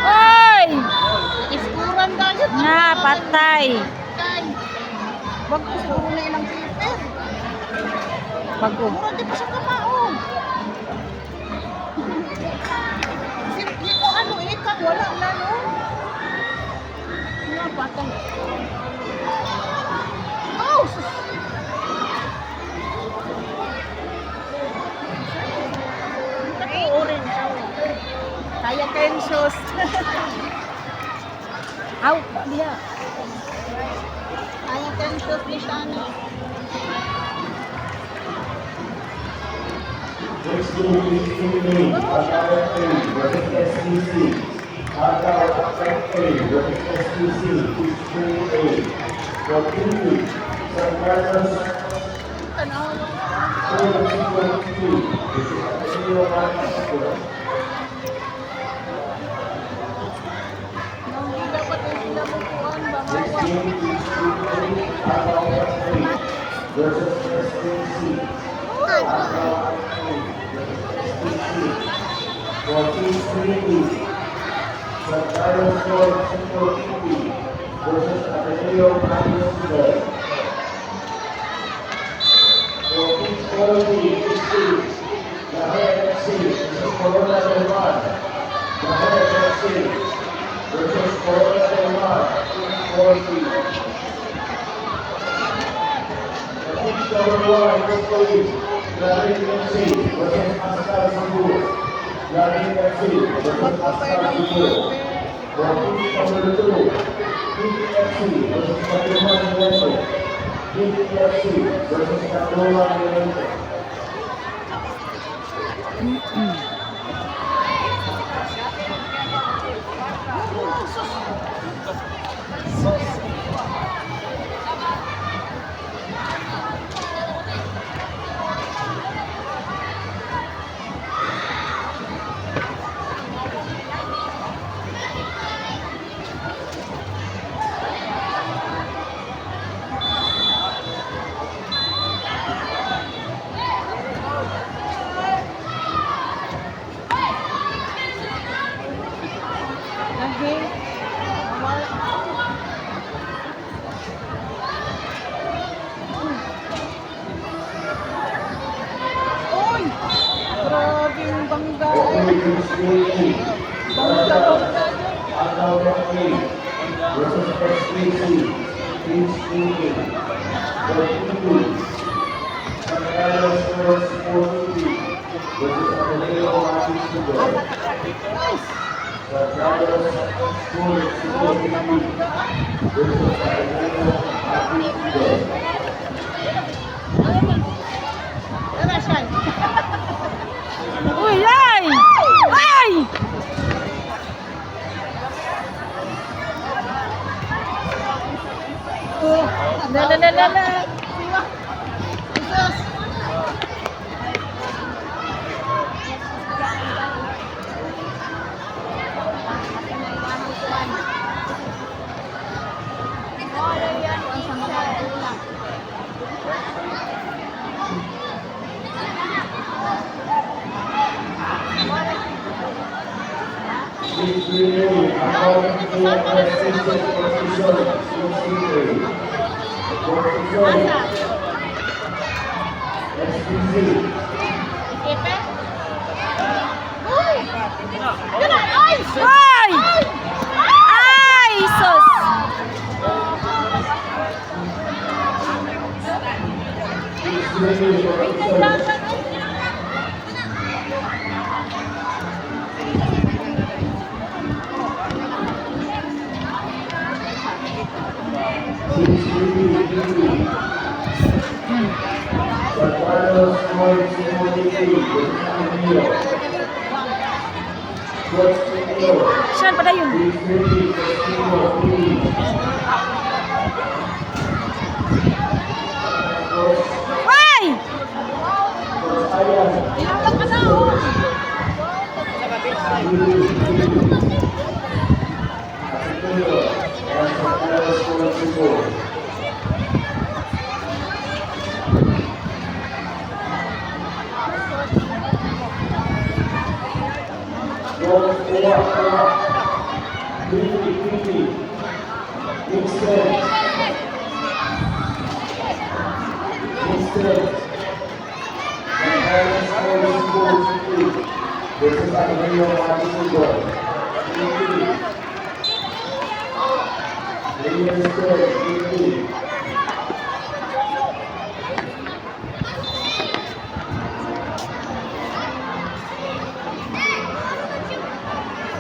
Oy! Nga, patay. Wag ko siguro na ilang paper. Bago. Mura di pa siya kamaon. Hindi ko ano ikang wala na no. Nga patay. Oh! Orange. Kaya tensos. Aw, diha. Kaya tensos ni Shani. Next to is Atawat versus STC. Atawat versus STC. Is 3A. For Pinky, San Carlos, Tanawa. 4-2. This is Ateneo Marcos. Nang dapat yung sila bukuan, Next bangawan. game is 3A. Atawat versus STC. Atawat versus STC. For Pinky, San Carlos Central Pinky versus Ateneo Marcos. For Kings Quality, Lahore FC versus Corona Del Mar. Lahore FC versus Corona Del Mar. Kings Quality. The Kings number 1 Kings Lahore FC versus Askar Sabur. Lahore FC versus Askar Sabur. For Kings number 2 Kings FC versus Patriman United. Kings FC versus Patriman United. Lagi. Uy! Grabe yung bangga. Bangga, bangga. versus SPC, Kings Quality. For Pinky, San Carlos Sports 450 versus Ateneo Marcos. Nice! San Carlos Sports 450 versus Ateneo Marcos. Tara, Shan. Uy, ay! Ay! Oh, La la la la la. siwa. Jesus. Kings Quality, according to the assistant position, SPC. Kepe? Uy! Yun na! Ay! Ay! Ay, sus! Kings Quality, But final score is 43 versus Manila. Sports Video. Saan pa na yun? 330 Casino TV. Ay! Sports Ayan. Tinulak ka na, oh.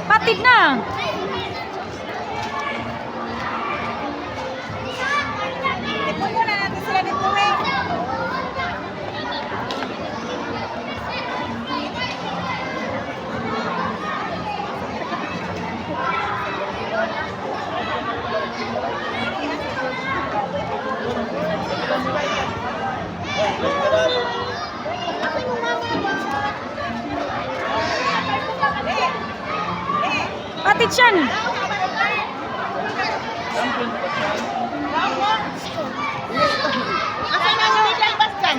Patid na! Ipon muna natin sila dito, eh. Patid siyan! Asan na yung ilalabas dyan?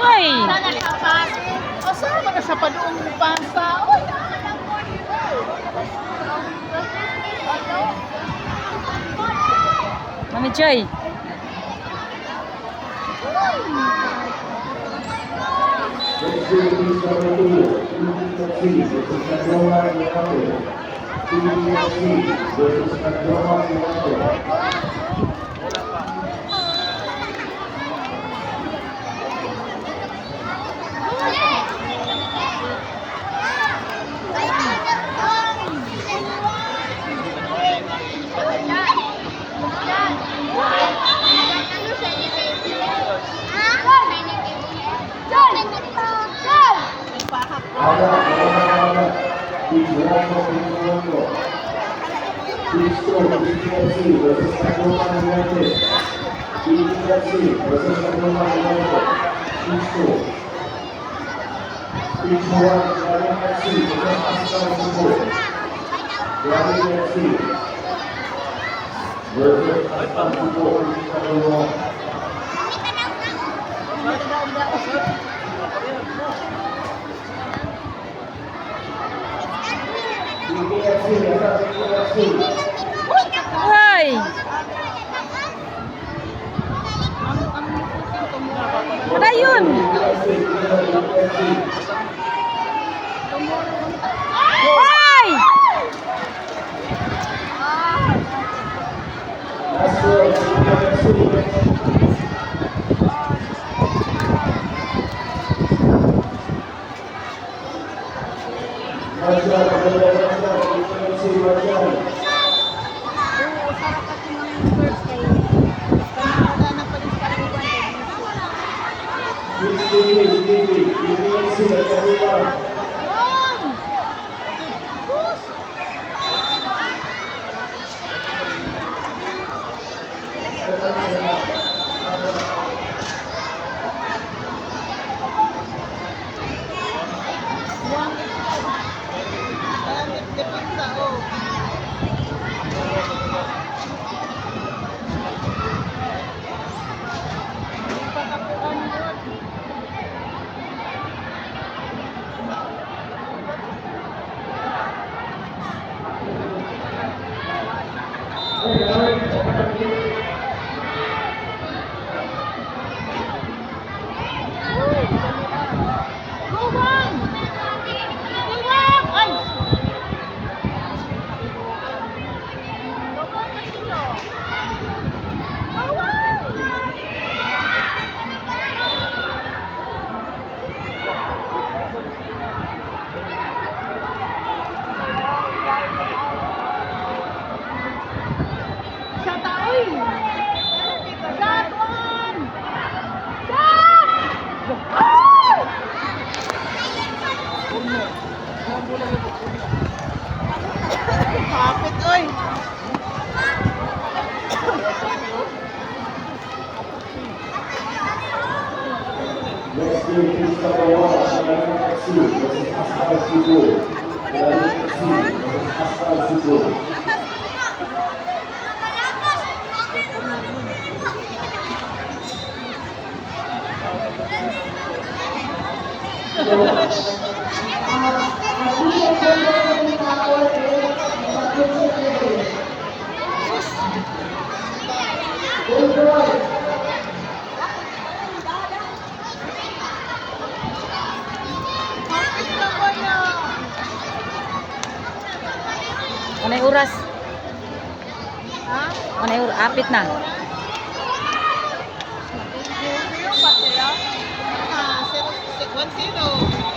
Uy! Sana nakapasok. O, saan ba na sa padoong pasa? Uy, nakalang mo dito. Mami Joy! Uy! Ano yun? Uy! Luwang! Luwang! Ay! Luwang na sila. Luwang! Siya taoy! That one! That! Ay! Kapit, oy! Next game is number 1, American FC versus Pascal Sigo. American FC versus Pascal Sigo. Kapit naman na! Anay oras? Ha? Anay oras? Apit na. Zero ba sila? Ah, 1-0.